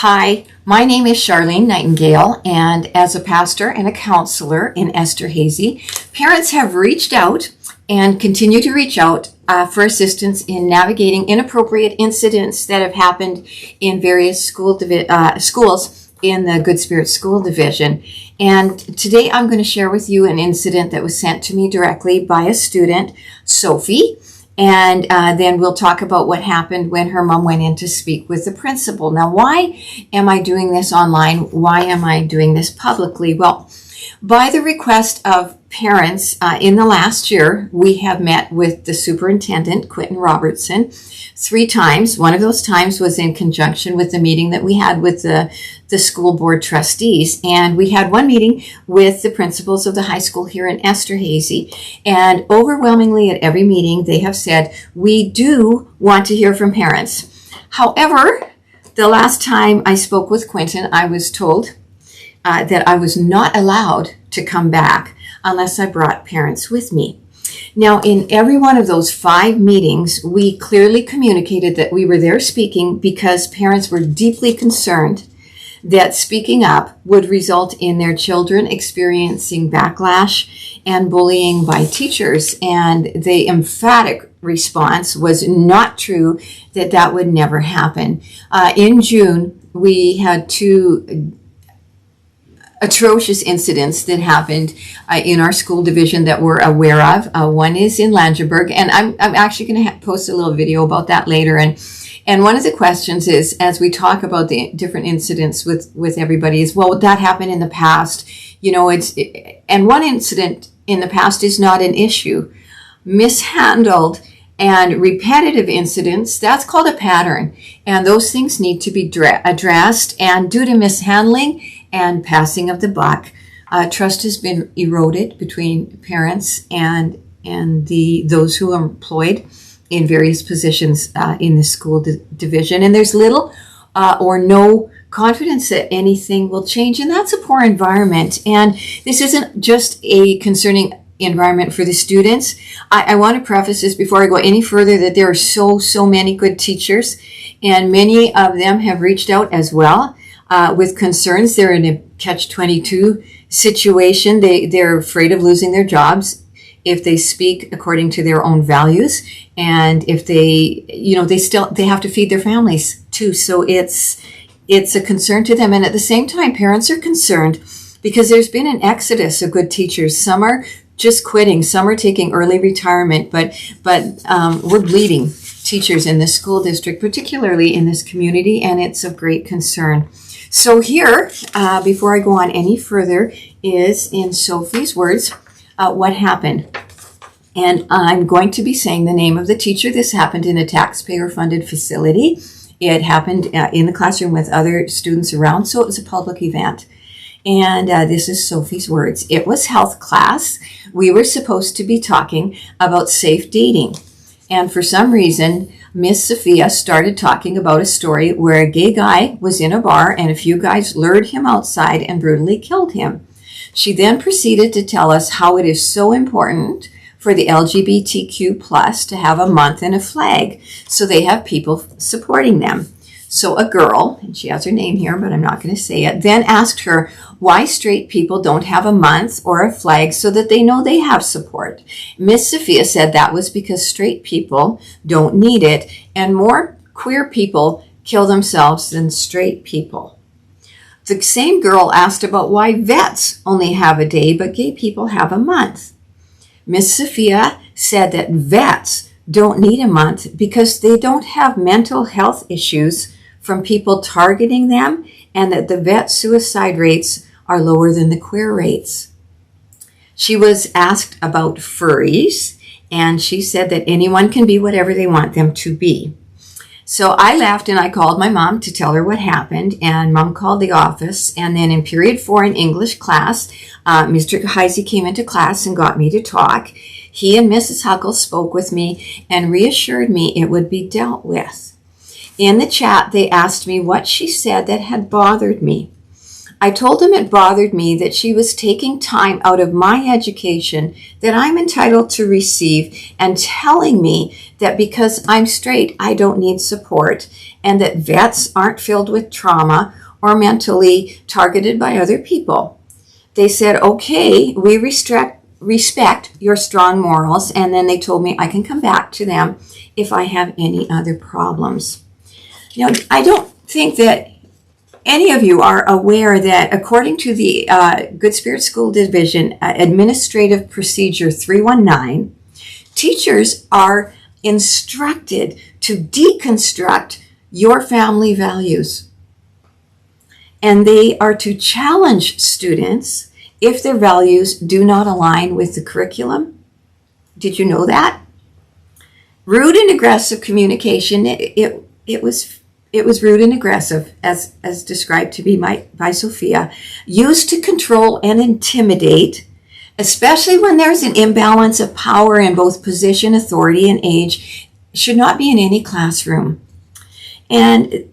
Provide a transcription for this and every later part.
Hi, my name is Charlene Nightingale, and as a pastor and a counselor in Esterhazy, parents have reached out and continue to reach out for assistance in navigating inappropriate incidents that have happened in various schools in the Good Spirit School Division. And today I'm going to share with you an incident that was sent to me directly by a student, Sophie. And then we'll talk about what happened when her mom went in to speak with the principal. Now, why am I doing this online? Why am I doing this publicly? Well, by the request of parents in the last year, we have met with the superintendent, Quentin Robertson, 3 times. One of those times was in conjunction with the meeting that we had with the school board trustees. And we had one meeting with the principals of the high school here in Esterhazy. And overwhelmingly at every meeting, they have said, we do want to hear from parents. However, the last time I spoke with Quentin, I was told that I was not allowed to come back unless I brought parents with me. Now, in every one of those 5 meetings, we clearly communicated that we were there speaking because parents were deeply concerned that speaking up would result in their children experiencing backlash and bullying by teachers. And the emphatic response was not true, that would never happen. In June, we had 2 atrocious incidents that happened in our school division that we're aware of. One is in Langenberg, and I'm actually going to post a little video about that later. And one of the questions is, as we talk about the different incidents with everybody, is, well, that happened in the past. And one incident in the past is not an issue. Mishandled and repetitive incidents, that's called a pattern. And those things need to be addressed. And due to mishandling and passing of the buck, trust has been eroded between parents and those who are employed in various positions in the school division. And there's little or no confidence that anything will change. And that's a poor environment. And this isn't just a concerning environment for the students. I want to preface this before I go any further that there are so many good teachers, and many of them have reached out as well with concerns. They're in a catch-22 situation. They're afraid of losing their jobs if they speak according to their own values, and if they have to feed their families too. So it's a concern to them. And at the same time, parents are concerned because there's been an exodus of good teachers. Some are just quitting, some are taking early retirement, but we're bleeding teachers in this school district, particularly in this community, and it's of great concern. So here, before I go on any further, is in Sophie's words, what happened. And I'm going to be saying the name of the teacher. This happened in a taxpayer-funded facility. It happened in the classroom with other students around, so it was a public event. And this is Sophie's words. It was health class. We were supposed to be talking about safe dating. And for some reason, Miss Sophia started talking about a story where a gay guy was in a bar and a few guys lured him outside and brutally killed him. She then proceeded to tell us how it is so important for the LGBTQ plus to have a month and a flag so they have people supporting them. So a girl, and she has her name here, but I'm not going to say it, then asked her why straight people don't have a month or a flag so that they know they have support. Miss Sophia said that was because straight people don't need it, and more queer people kill themselves than straight people. The same girl asked about why vets only have a day, but gay people have a month. Miss Sophia said that vets don't need a month because they don't have mental health issues from people targeting them, and that the vet suicide rates are lower than the queer rates. She was asked about furries, and she said that anyone can be whatever they want them to be. So I laughed and I called my mom to tell her what happened, and Mom called the office. And then in period 4 in English class, Mr. Heisey came into class and got me to talk. He and Mrs. Huckle spoke with me and reassured me it would be dealt with. In the chat, they asked me what she said that had bothered me. I told him it bothered me that she was taking time out of my education that I'm entitled to receive and telling me that because I'm straight, I don't need support, and that vets aren't filled with trauma or mentally targeted by other people. They said, okay, we respect your strong morals, and then they told me I can come back to them if I have any other problems. I don't think that any of you are aware that according to the Good Spirit School Division Administrative Procedure 319, teachers are instructed to deconstruct your family values. And they are to challenge students if their values do not align with the curriculum. Did you know that? Rude and aggressive communication, it was rude and aggressive, as described to be by Sophia, used to control and intimidate, especially when there's an imbalance of power in both position, authority, and age, should not be in any classroom. And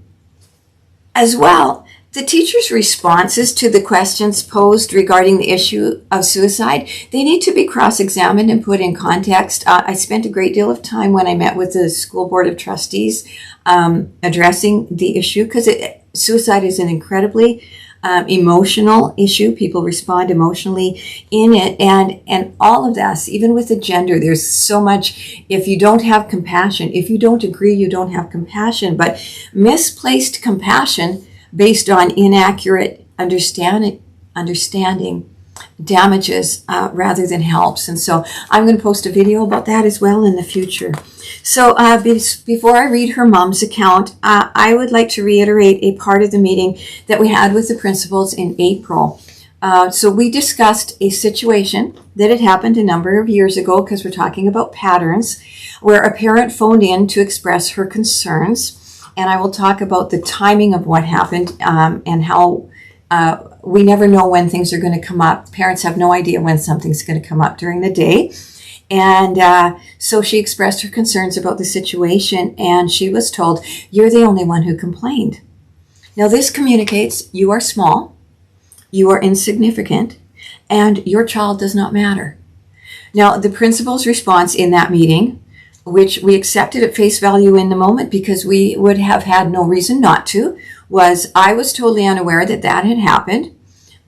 as well, the teacher's responses to the questions posed regarding the issue of suicide, they need to be cross-examined and put in context. I spent a great deal of time when I met with the school board of trustees addressing the issue, because suicide is an incredibly emotional issue. People respond emotionally in it, and all of this, even with the gender, there's so much. If you don't have compassion, if you don't agree, you don't have compassion. But misplaced compassion based on inaccurate understanding damages rather than helps. And so I'm going to post a video about that as well in the future. So before I read her mom's account, I would like to reiterate a part of the meeting that we had with the principals in April. So we discussed a situation that had happened a number of years ago, because we're talking about patterns, where a parent phoned in to express her concerns. And I will talk about the timing of what happened and how we never know when things are going to come up. Parents have no idea when something's going to come up during the day. And so she expressed her concerns about the situation, and she was told, "You're the only one who complained." Now, this communicates you are small, you are insignificant, and your child does not matter. Now, the principal's response in that meeting, which we accepted at face value in the moment because we would have had no reason not to, was, I was totally unaware that that had happened.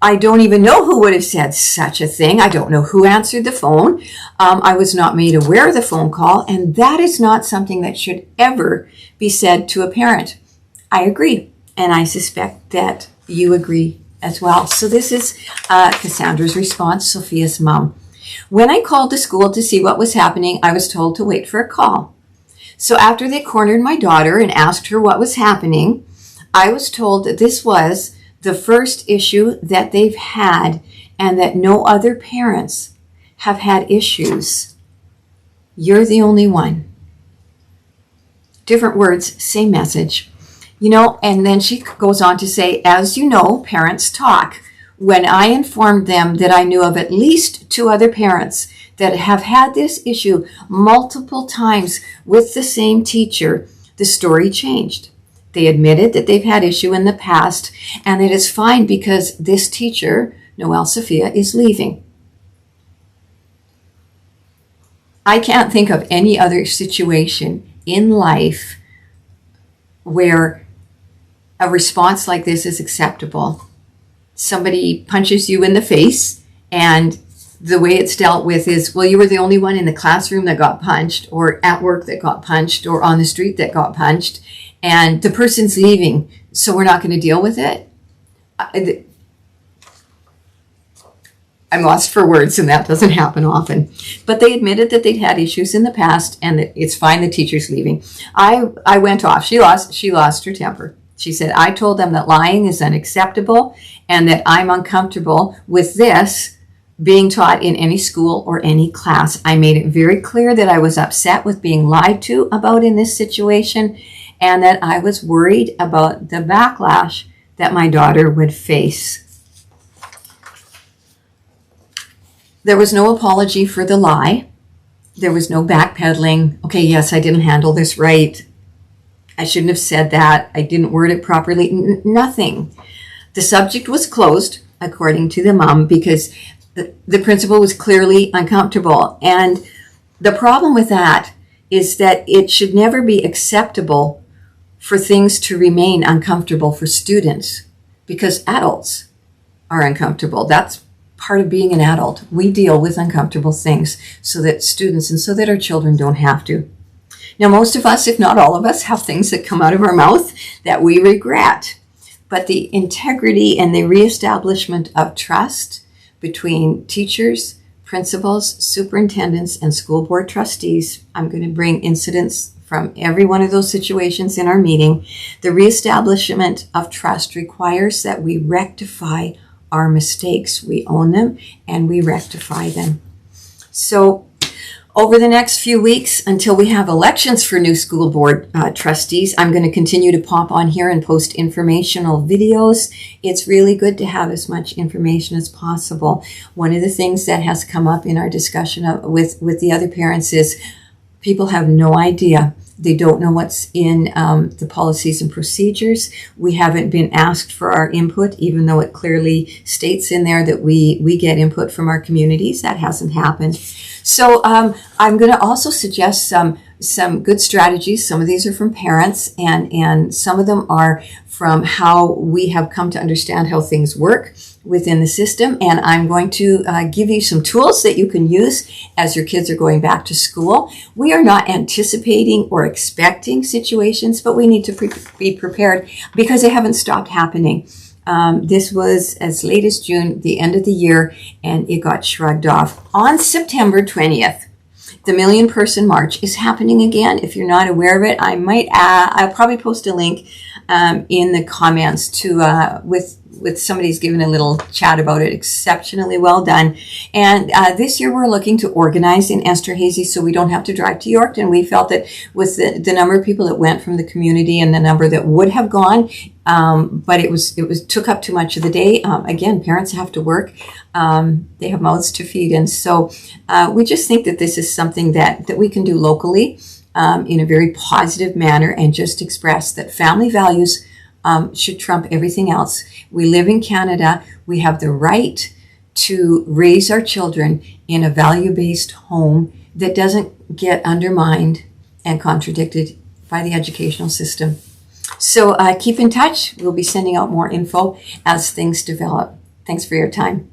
I don't even know who would have said such a thing. I don't know who answered the phone. I was not made aware of the phone call, and that is not something that should ever be said to a parent. I agree, and I suspect that you agree as well. So this is Cassandra's response, Sophia's mom. When I called the school to see what was happening, I was told to wait for a call. So after they cornered my daughter and asked her what was happening, I was told that this was the first issue that they've had and that no other parents have had issues. You're the only one. Different words, same message. And then she goes on to say, as you know, parents talk. When I informed them that I knew of at least 2 other parents that have had this issue multiple times with the same teacher, the story changed. They admitted that they've had issue in the past, and it is fine because this teacher, Noelle Sophia, is leaving. I can't think of any other situation in life where a response like this is acceptable. Somebody punches you in the face, and the way it's dealt with is, well, you were the only one in the classroom that got punched, or at work that got punched, or on the street that got punched, and the person's leaving, so we're not going to deal with it. I'm lost for words, and that doesn't happen often. But they admitted that they'd had issues in the past, and that it's fine, the teacher's leaving. I went off. She lost her temper. She said, I told them that lying is unacceptable and that I'm uncomfortable with this being taught in any school or any class. I made it very clear that I was upset with being lied to about in this situation, and that I was worried about the backlash that my daughter would face. There was no apology for the lie. There was no backpedaling. Okay, yes, I didn't handle this right. I shouldn't have said that. I didn't word it properly. Nothing. The subject was closed, according to the mom, because the principal was clearly uncomfortable. And the problem with that is that it should never be acceptable for things to remain uncomfortable for students, because adults are uncomfortable. That's part of being an adult. We deal with uncomfortable things so that students and so that our children don't have to. Now, most of us, if not all of us, have things that come out of our mouth that we regret. But the integrity and the reestablishment of trust between teachers, principals, superintendents, and school board trustees, I'm going to bring incidents from every one of those situations in our meeting. The reestablishment of trust requires that we rectify our mistakes. We own them and we rectify them. So over the next few weeks, until we have elections for new school board trustees, I'm going to continue to pop on here and post informational videos. It's really good to have as much information as possible. One of the things that has come up in our discussion with the other parents is people have no idea. They don't know what's in the policies and procedures. We haven't been asked for our input, even though it clearly states in there that we get input from our communities. That hasn't happened. So I'm going to also suggest some good strategies. Some of these are from parents, and some of them are from how we have come to understand how things work within the system. And I'm going to give you some tools that you can use as your kids are going back to school. We are not anticipating or expecting situations, but we need to be prepared because they haven't stopped happening. This was as late as June, the end of the year, and it got shrugged off. On September 20th, the Million Person March is happening again. If you're not aware of it, I'll probably post a link in the comments to with somebody's given a little chat about it. Exceptionally well done. And this year we're looking to organize in Esterhazy so we don't have to drive to Yorkton. We felt that with the number of people that went from the community and the number that would have gone, but it was took up too much of the day. Again, parents have to work. They have mouths to feed. And so we just think that this is something that we can do locally in a very positive manner and just express that family values should trump everything else. We live in Canada. We have the right to raise our children in a value-based home that doesn't get undermined and contradicted by the educational system. So keep in touch. We'll be sending out more info as things develop. Thanks for your time.